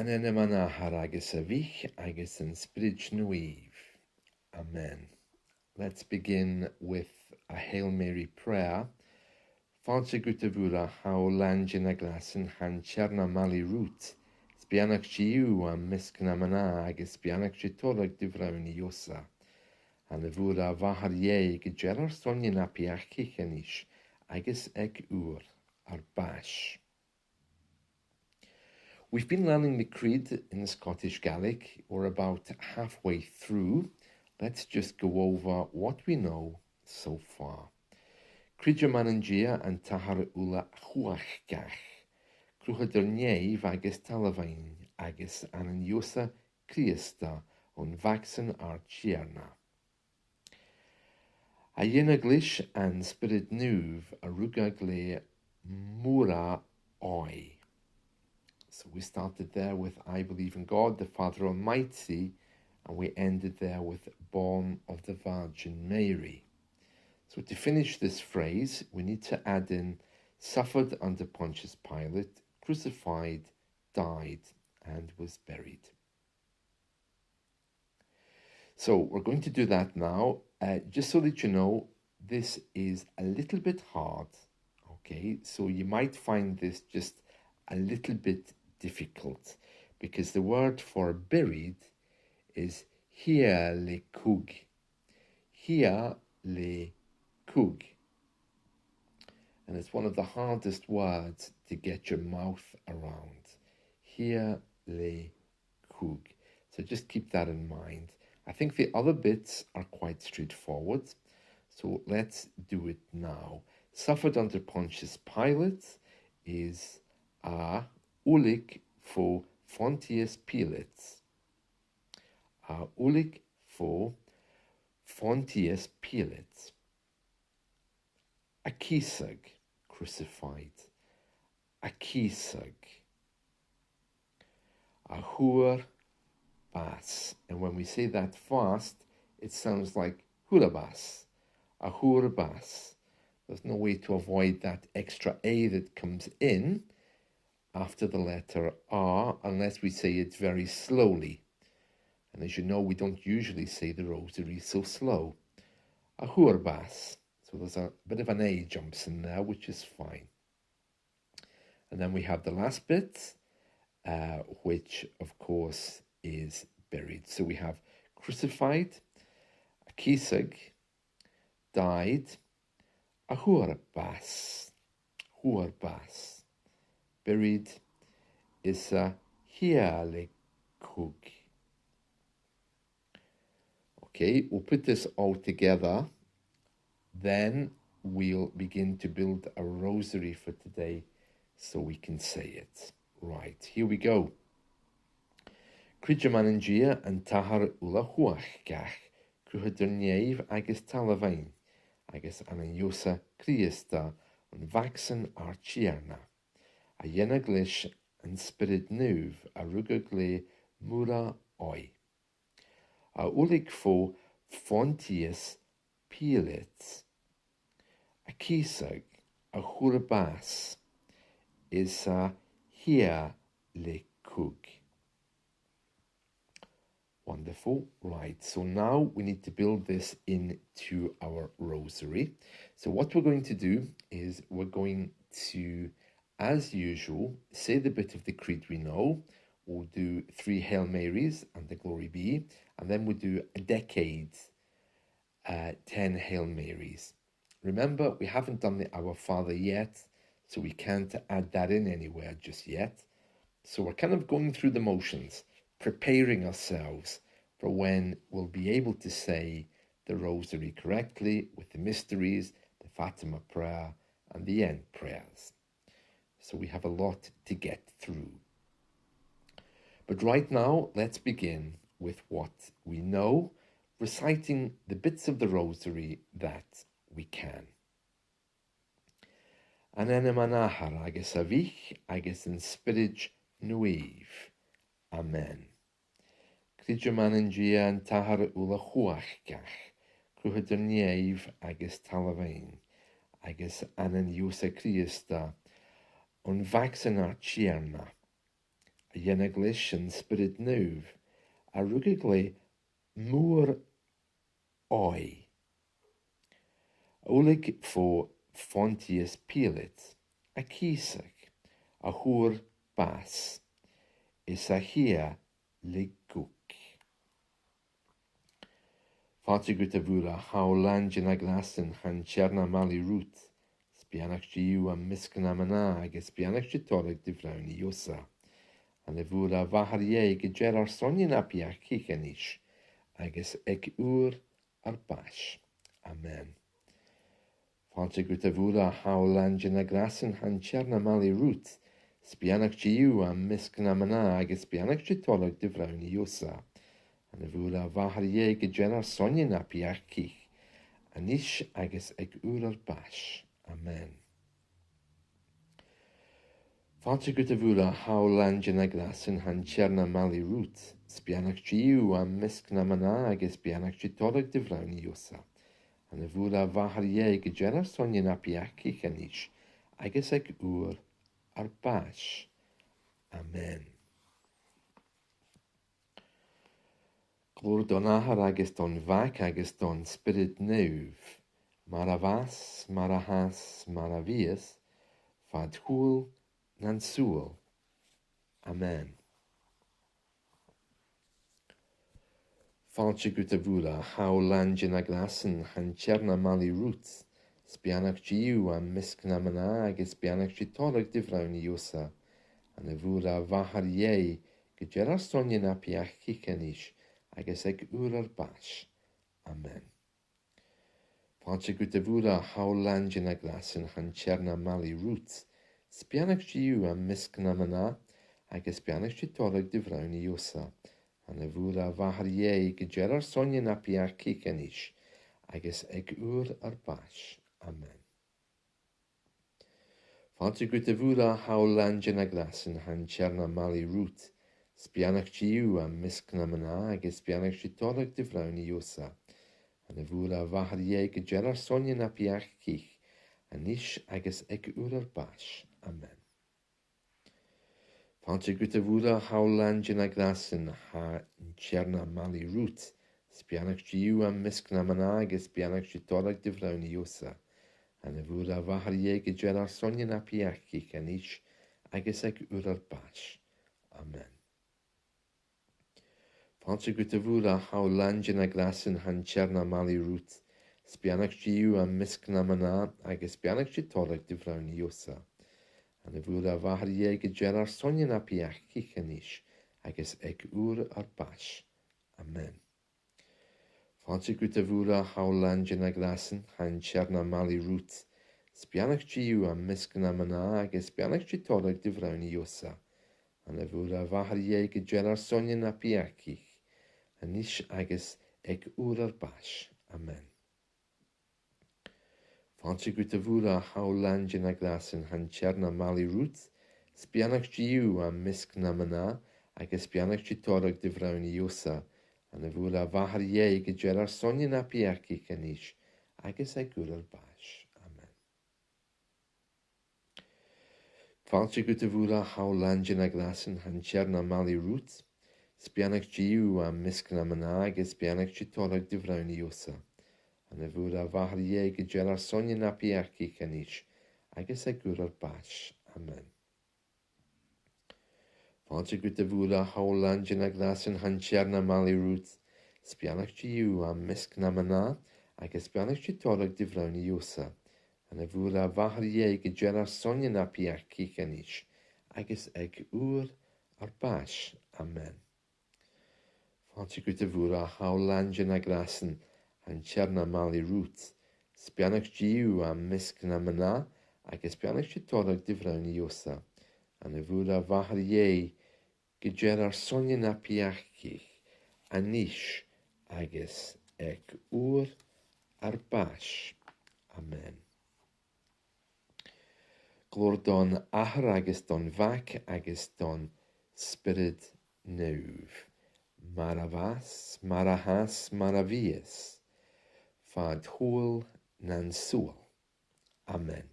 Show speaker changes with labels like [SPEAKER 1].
[SPEAKER 1] Anen Mhàthair agus a bhíth agus an Spiorad Naomh. Amen. Let's begin with a Hail Mary prayer. Fàilte gutavura how langin a gràsan han Tighearna maille riut. Beannaichte am measg na mana agus beannaichte toradh dh'fhuilig Ìosa. An a bhura Mhàthair gerar sonnin a peacaich anis agus uair ar bàis. We've been learning the Creed in the Scottish Gaelic. We're about halfway through. Let's just go over what we know so far. Creideam an t-Athair uile-chumhachdach. Creideam agus talavain agus an Ìosa Creideam Mhac-san Tighearna. A dhéanaglis an Spiorad Naomh a rugadh Moir Òigh. So we started there with I believe in God, the Father Almighty, and we ended there with born of the Virgin Mary. So to finish this phrase, we need to add in suffered under Phontius Pilat, crucified, died, and was buried. So we're going to do that now. Just so that you know, this is a little bit hard, okay? So you might find this just a little bit difficult, because the word for buried is uile-chumhachdach. Uile-chumhachdach. And it's one of the hardest words to get your mouth around. Uile-chumhachdach. So just keep that in mind. I think the other bits are quite straightforward. So let's do it now. Suffered under Phontius Pilat is a uile-chumhachdach for Phontius Pilat. A uile-chumhachdach for Phontius Pilat. A peacaich, crucified. A peacaich. A uair, bàis. And when we say that fast, it sounds like bàis. A uair, bàis. There's no way to avoid that extra A that comes in after the letter R, unless we say it very slowly. And as you know, we don't usually say the Rosary so slow. A uair, bàis. So there's a bit of an A jumps in there, which is fine. And then we have the last bit, which of course is buried. So we have crucified, a peacaich, died, a uair, bàis. Uair, bàis. Buried is a uile-chumhachdach. Okay, we'll put this all together. Then we'll begin to build a rosary for today so we can say it. Right, here we go. Creideam an t-Athair uile-chumhachdach. Creideam agus talavain agus an Ìosa Creideam Mhac-san Tighearna. A dhéanaglis an Spiorad Naomh a rugadh Moir Òigh. A uile-chumhachdach for Phontius Pilat. A peacaich, a uair, bàis, is a uile-chumhachdach. Wonderful. Right, so now we need to build this into our rosary. So what we're going to do is we're going to, as usual, say the bit of the Creed we know. We'll do 3 Hail Marys and the Glory be, and then we'll do a decade, 10 Hail Marys. Remember, we haven't done the Our Father yet, so we can't add that in anywhere just yet. So we're kind of going through the motions, preparing ourselves for when we'll be able to say the Rosary correctly with the mysteries, the Fatima prayer, and the end prayers. So we have a lot to get through. But right now, let's begin with what we know, reciting the bits of the Rosary that we can. Anen Mhàthair agus a bhíth agus an Spiorad Naomh. Amen. Creideam an t-Athair uile-chumhachdach. Creideam agus talavain agus an Ìosa Creideam Mhac-san Tighearna. a dhéanaglis an Spiorad Naomh, a rugadh le Moir Òigh. Uair fó Phontius Pilat, a peacaich, a thuair bàis, is a thia le gúc. Fàilte go bhfuil a shaoghal na gràsan an Tighearna maille riut, beannaichte a measg agus beannaichte toradh de bhronn Ìosa. An bhfuil a Mhàthair go deir ar sonne na peacaich agus ag uair ar bàis. Amen. Fàilte go bhfuil a shaoghal na gràsan an Tighearna maille riut, beannaichte a measg agus beannaichte toradh de bhronn Ìosa. An bhfuil a Mhàthair go deir ar sonne na peacaich agus ag uair ar bàis. Amen. Fàilte go bhfuil a shaoghal na gràsan an Tighearna maille riut, beannaichte a measg agus beannaichte toradh de bhronn Ìosa. An bhfuil a Mhàthair go deir ar sonne na peacaich agus ag uair ar bàis. Amen. Glòir don Athair agus don Mhac agus don Spiorad Naomh, mar a bhas, mar a has, mar a bhitheas, dh'fhuilig na'n saoghal. Amen. Fàilte go bhfuil a shaoghal na gràsan an Tighearna maille riut, beannaichte a measg agus beannaichte toradh de bhronn Ìosa. An bhfuil a Mhàthair go deir ar sonne na peacaich agus ag uair ar bàis. Amen. Fàilte go bhfuil a shaoghal na gràsan an Tighearna maille riut, beannaichte a measg agus beannaichte toradh de bhronn Ìosa. An bhfuil a Mhàthair go deir ar sonne na peacaich agus ag uair ar bàis. Amen. Fàilte go bhfuil a shaoghal na gràsan an Tighearna maille riut, beannaichte a measg agus beannaichte toradh de bhronn Ìosa. An bhfuil a Mhàthair go deir ar sonne na peacaich agus ag uair ar bàis. Amen. Fàilte go bhfuil a shaoghal na gràsan an Tighearna maille riut, beannaichte a measg agus beannaichte toradh de bhronn Ìosa. An bhfuil a Mhàthair go deir ar sonne na peacaich agus ag uair ar bàis. Amen. Fàilte go bhfuil a shaoghal na gràsan an Tighearna maille riut, beannaichte a measg agus beannaichte toradh de bhronn Ìosa. An bhfuil a Mhàthair go deir ar sonne na peacaich agus ag uair ar bàis. Amen. Fàilte go bhfuil a shaoghal na gràsan an Tighearna maille riut, beannaichte a measg agus beannaichte toradh de bhronn Ìosa. An bhfuil a Mhàthair go deir ar sonne na peacaich agus ag uair ar bàis. Amen. Fàilte go bhfuil a shaoghal na gràsan an Tighearna maille riut, beannaichte a measg agus beannaichte toradh de bhronn Ìosa. An bhfuil a Mhàthair go deir ar sonne na peacaich agus ag uair ar bàis. Amen. Fàilte go bhfuil a shaoghal na gràsan an Tighearna maille riut, beannaichte a measg agus beannaichte toradh de bhronn Ìosa. An bhfuil a Mhàthair go deir ar sonne na peacaich agus ag uair ar bàis. Amen. Fàilte go bhfuil a shaoghal na gràsan an Tighearna maille riut, beannaichte a measg agus beannaichte toradh de bhronn Ìosa. An bhfuil a Mhàthair go deir ar sonne na peacaich agus ag uair ar bàis. Amen. Fàilte go bhfuil a shaoghal na gràsan an Tighearna maille riut, beannaichte a measg agus beannaichte toradh de bhronn Ìosa. An bhfuil a Mhàthair go deir ar sonne na peacaich agus ag uair ar bàis. Amen. Glòir don Athair agus don Mhac agus don Spiorad Naomh, mar a bhas, mar a has, mar a bhitheas, dh'fhuilig na'n saoghal. Amen.